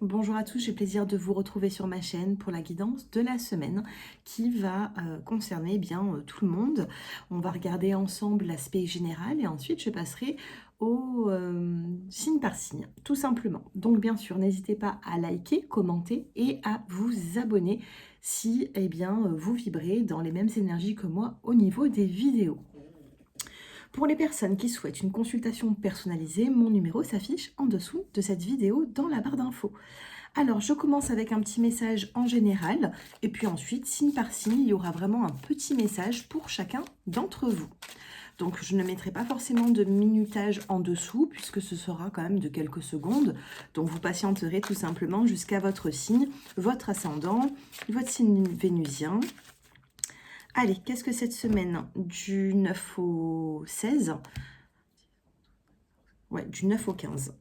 Bonjour à tous, j'ai plaisir de vous retrouver sur ma chaîne pour la guidance de la semaine qui va concerner tout le monde. On va regarder ensemble l'aspect général et ensuite je passerai au signe par signe, tout simplement. Donc bien sûr, n'hésitez pas à liker, commenter et à vous abonner si vous vibrez dans les mêmes énergies que moi au niveau des vidéos. Pour les personnes qui souhaitent une consultation personnalisée, mon numéro s'affiche en dessous de cette vidéo dans la barre d'infos. Alors, je commence avec un petit message en général, et puis ensuite, signe par signe, il y aura vraiment un petit message pour chacun d'entre vous. Donc, je ne mettrai pas forcément de minutage en dessous, puisque ce sera quand même de quelques secondes. Donc, vous patienterez tout simplement jusqu'à votre signe, votre ascendant, votre signe vénusien. Allez, qu'est-ce que cette semaine du 9 au 16? Ouais, du 9 au 15.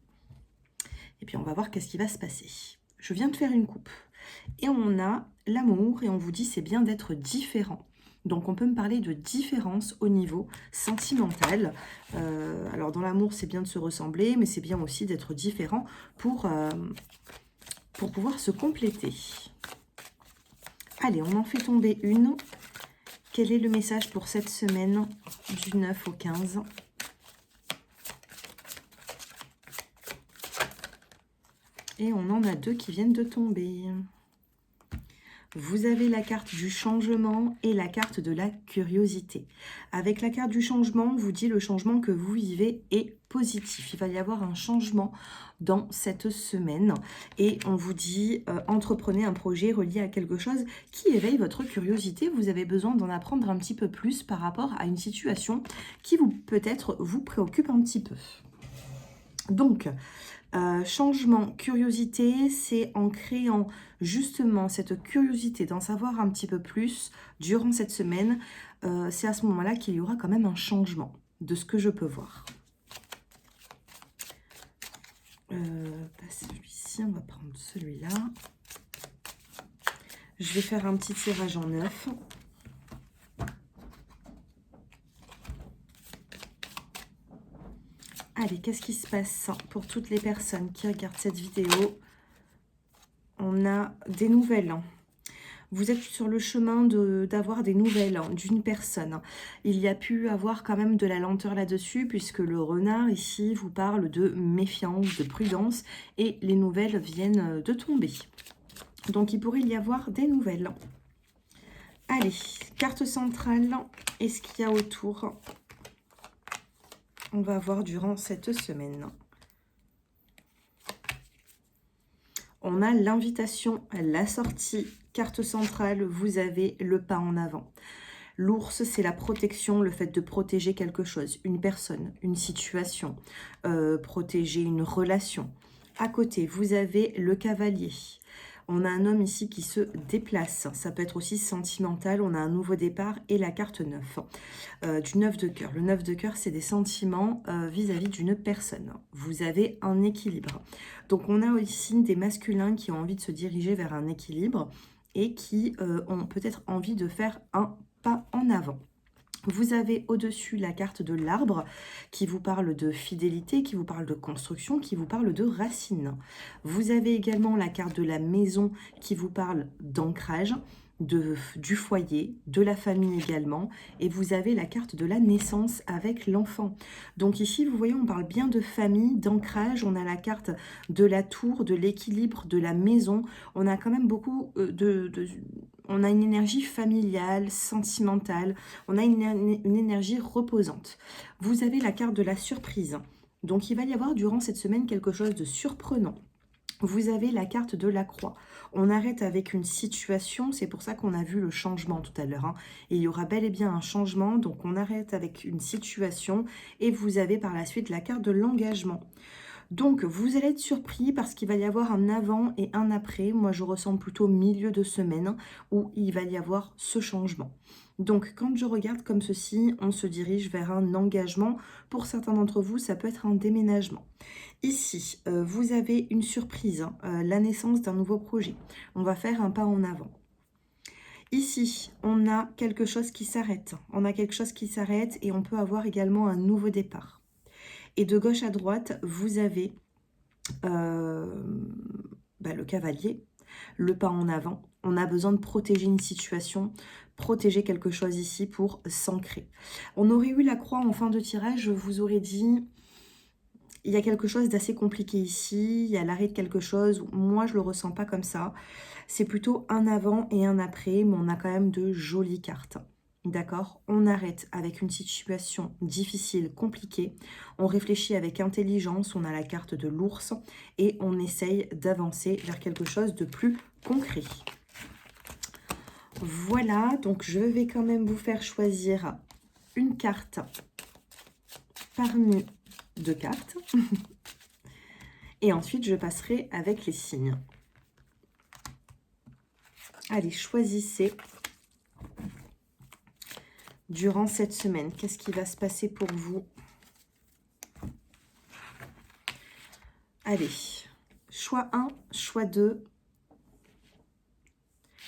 Et puis, on va voir qu'est-ce qui va se passer. Je viens de faire une coupe. Et on a l'amour et on vous dit c'est bien d'être différent. Donc on peut me parler de différence au niveau sentimental. Alors dans l'amour c'est bien de se ressembler, mais c'est bien aussi d'être différent pour pouvoir se compléter. Allez, on en fait tomber une. Quel est le message pour cette semaine du 9 au 15 ? Et on en a deux qui viennent de tomber. Vous avez la carte du changement et la carte de la curiosité. Avec la carte du changement, on vous dit le changement que vous vivez est positif. Il va y avoir un changement dans cette semaine. Et on vous dit, entreprenez un projet relié à quelque chose qui éveille votre curiosité. Vous avez besoin d'en apprendre un petit peu plus par rapport à une situation qui peut-être vous préoccupe un petit peu. Donc, changement, curiosité, c'est en créant justement cette curiosité d'en savoir un petit peu plus durant cette semaine. C'est à ce moment-là qu'il y aura quand même un changement de ce que je peux voir. Pas celui-ci, on va prendre celui-là. Je vais faire un petit tirage en 9. Allez, qu'est-ce qui se passe pour toutes les personnes qui regardent cette vidéo? On a des nouvelles. Vous êtes sur le chemin d'avoir des nouvelles d'une personne. Il y a pu avoir quand même de la lenteur là-dessus, puisque le renard ici vous parle de méfiance, de prudence, et les nouvelles viennent de tomber. Donc il pourrait y avoir des nouvelles. Allez, carte centrale, et ce qu'il y a autour, on va voir durant cette semaine. On a l'invitation, la sortie, carte centrale, vous avez le pas en avant. L'ours, c'est la protection, le fait de protéger quelque chose, une personne, une situation, protéger une relation. À côté, vous avez le cavalier. On a un homme ici qui se déplace. Ça peut être aussi sentimental. On a un nouveau départ et la carte 9. Du 9 de cœur. Le 9 de cœur, c'est des sentiments vis-à-vis d'une personne. Vous avez un équilibre. Donc, on a aussi des masculins qui ont envie de se diriger vers un équilibre et qui ont peut-être envie de faire un pas en avant. Vous avez au-dessus la carte de l'arbre qui vous parle de fidélité, qui vous parle de construction, qui vous parle de racines. Vous avez également la carte de la maison qui vous parle d'ancrage, du foyer, de la famille également. Et vous avez la carte de la naissance avec l'enfant. Donc ici, vous voyez, on parle bien de famille, d'ancrage. On a la carte de la tour, de l'équilibre, de la maison. On a quand même beaucoup on a une énergie familiale, sentimentale, on a une énergie reposante. Vous avez la carte de la surprise. Donc, il va y avoir durant cette semaine quelque chose de surprenant. Vous avez la carte de la croix. On arrête avec une situation, c'est pour ça qu'on a vu le changement tout à l'heure. Et il y aura bel et bien un changement, donc on arrête avec une situation et vous avez par la suite la carte de l'engagement. Donc, vous allez être surpris parce qu'il va y avoir un avant et un après. Moi, je ressens plutôt milieu de semaine où il va y avoir ce changement. Donc, quand je regarde comme ceci, on se dirige vers un engagement. Pour certains d'entre vous, ça peut être un déménagement. Ici, vous avez une surprise, la naissance d'un nouveau projet. On va faire un pas en avant. Ici, on a quelque chose qui s'arrête. On a quelque chose qui s'arrête et on peut avoir également un nouveau départ. Et de gauche à droite, vous avez Le cavalier, le pas en avant. On a besoin de protéger une situation, protéger quelque chose ici pour s'ancrer. On aurait eu la croix en fin de tirage, je vous aurais dit, il y a quelque chose d'assez compliqué ici, il y a l'arrêt de quelque chose. Moi, je le ressens pas comme ça. C'est plutôt un avant et un après, mais on a quand même de jolies cartes. D'accord? On arrête avec une situation difficile, compliquée. On réfléchit avec intelligence, on a la carte de l'ours et on essaye d'avancer vers quelque chose de plus concret. Voilà, donc je vais quand même vous faire choisir une carte parmi deux cartes. Et ensuite, je passerai avec les signes. Allez, choisissez. Durant cette semaine, qu'est-ce qui va se passer pour vous? Allez, choix 1, choix 2.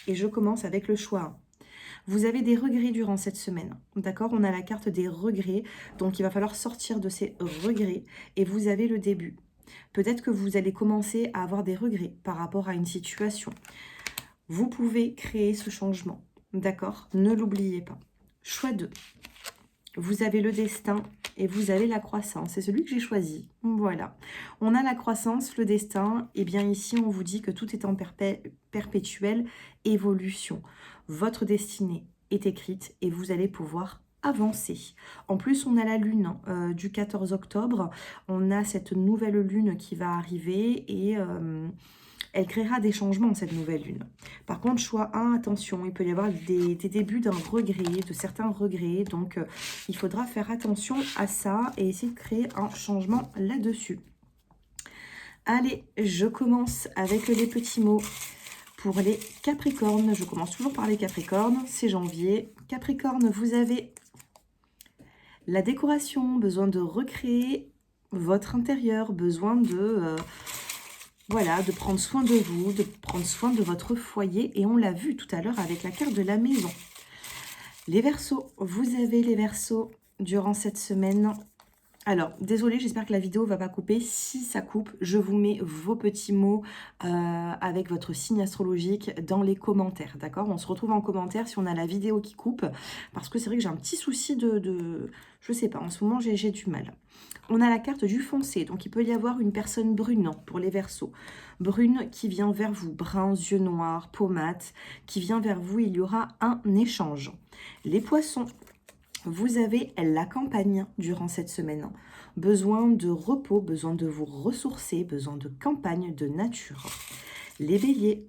Et je commence avec le choix 1. Vous avez des regrets durant cette semaine, d'accord? On a la carte des regrets, donc il va falloir sortir de ces regrets. Et vous avez le début. Peut-être que vous allez commencer à avoir des regrets par rapport à une situation. Vous pouvez créer ce changement, d'accord? Ne l'oubliez pas. Choix 2. Vous avez le destin et vous avez la croissance. C'est celui que j'ai choisi. Voilà. On a la croissance, le destin. Et bien ici, on vous dit que tout est en perpétuelle évolution. Votre destinée est écrite et vous allez pouvoir avancer. En plus, on a la lune du 14 octobre. On a cette nouvelle lune qui va arriver et elle créera des changements, cette nouvelle lune. Par contre, choix 1, attention, il peut y avoir des débuts d'un regret, de certains regrets. Donc, il faudra faire attention à ça et essayer de créer un changement là-dessus. Allez, je commence avec les petits mots pour les Capricornes. Je commence toujours par les Capricornes, c'est janvier. Capricorne, vous avez la décoration, besoin de recréer votre intérieur, besoin de... voilà, de prendre soin de vous, de prendre soin de votre foyer. Et on l'a vu tout à l'heure avec la carte de la maison. Les Verseaux, vous avez les Verseaux durant cette semaine. Alors, désolé, j'espère que la vidéo ne va pas couper. Si ça coupe, je vous mets vos petits mots avec votre signe astrologique dans les commentaires, d'accord? On se retrouve en commentaire si on a la vidéo qui coupe. Parce que c'est vrai que j'ai un petit souci je sais pas, en ce moment, j'ai du mal. On a la carte du foncé, donc il peut y avoir une personne brune pour les Verseaux. Brune qui vient vers vous, brun, yeux noirs, peau mate, qui vient vers vous, il y aura un échange. Les Poissons, vous avez la campagne durant cette semaine. Besoin de repos, besoin de vous ressourcer, besoin de campagne, de nature. Les Béliers,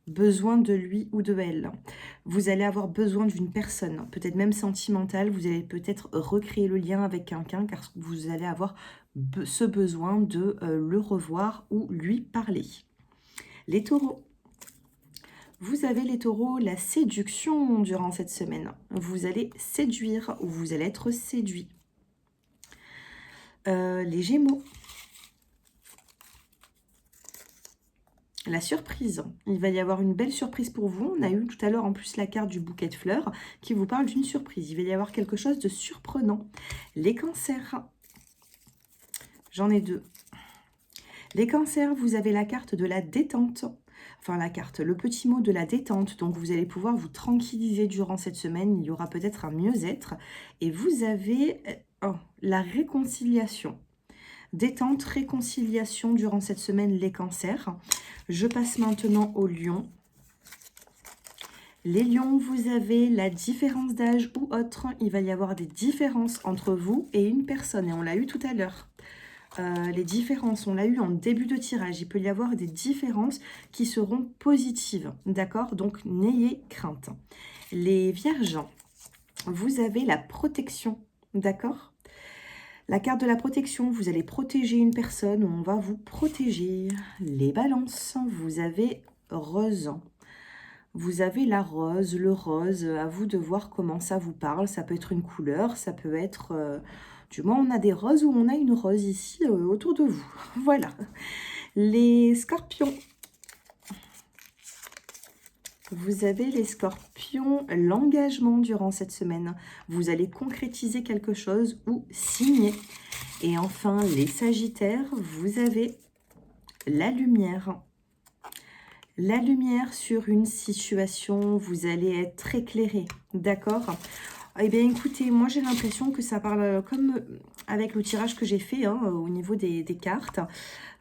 besoin de lui ou de elle. Vous allez avoir besoin d'une personne, peut-être même sentimentale. Vous allez peut-être recréer le lien avec quelqu'un car vous allez avoir ce besoin de le revoir ou lui parler. Les Taureaux. Vous avez les Taureaux, la séduction durant cette semaine. Vous allez séduire ou vous allez être séduit. Les Gémeaux. La surprise. Il va y avoir une belle surprise pour vous. On a eu tout à l'heure en plus la carte du bouquet de fleurs qui vous parle d'une surprise. Il va y avoir quelque chose de surprenant. Les Cancers. J'en ai deux. Les Cancers, vous avez la carte de la détente. Enfin, la carte, le petit mot de la détente. Donc, vous allez pouvoir vous tranquilliser durant cette semaine. Il y aura peut-être un mieux-être. Et vous avez la réconciliation. Détente, réconciliation durant cette semaine, les Cancers. Je passe maintenant aux Lions. Les Lions, vous avez la différence d'âge ou autre. Il va y avoir des différences entre vous et une personne. Et on l'a eu tout à l'heure. Les différences, on l'a eu en début de tirage. Il peut y avoir des différences qui seront positives. D'accord? Donc, n'ayez crainte. Les Vierges, vous avez la protection. D'accord? La carte de la protection, vous allez protéger une personne, on va vous protéger. Les Balances, vous avez rose. Vous avez la rose, le rose, à vous de voir comment ça vous parle. Ça peut être une couleur, ça peut être... du moins, on a des roses ou on a une rose ici autour de vous. Voilà. Les Scorpions. Vous avez les Scorpions, l'engagement durant cette semaine. Vous allez concrétiser quelque chose ou signer. Et enfin, les Sagittaires, vous avez La lumière. La lumière sur une situation, vous allez être éclairé, d'accord? Eh bien, écoutez, moi j'ai l'impression que ça parle comme avec le tirage que j'ai fait hein, au niveau des cartes.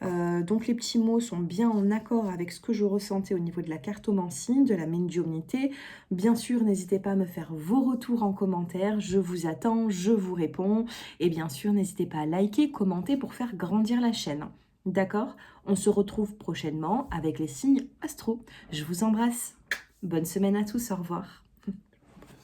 Donc les petits mots sont bien en accord avec ce que je ressentais au niveau de la cartomancie, de la médiumnité. Bien sûr, n'hésitez pas à me faire vos retours en commentaire. Je vous attends, je vous réponds. Et bien sûr, n'hésitez pas à liker, commenter pour faire grandir la chaîne. D'accord? On se retrouve prochainement avec les signes astro. Je vous embrasse. Bonne semaine à tous, au revoir.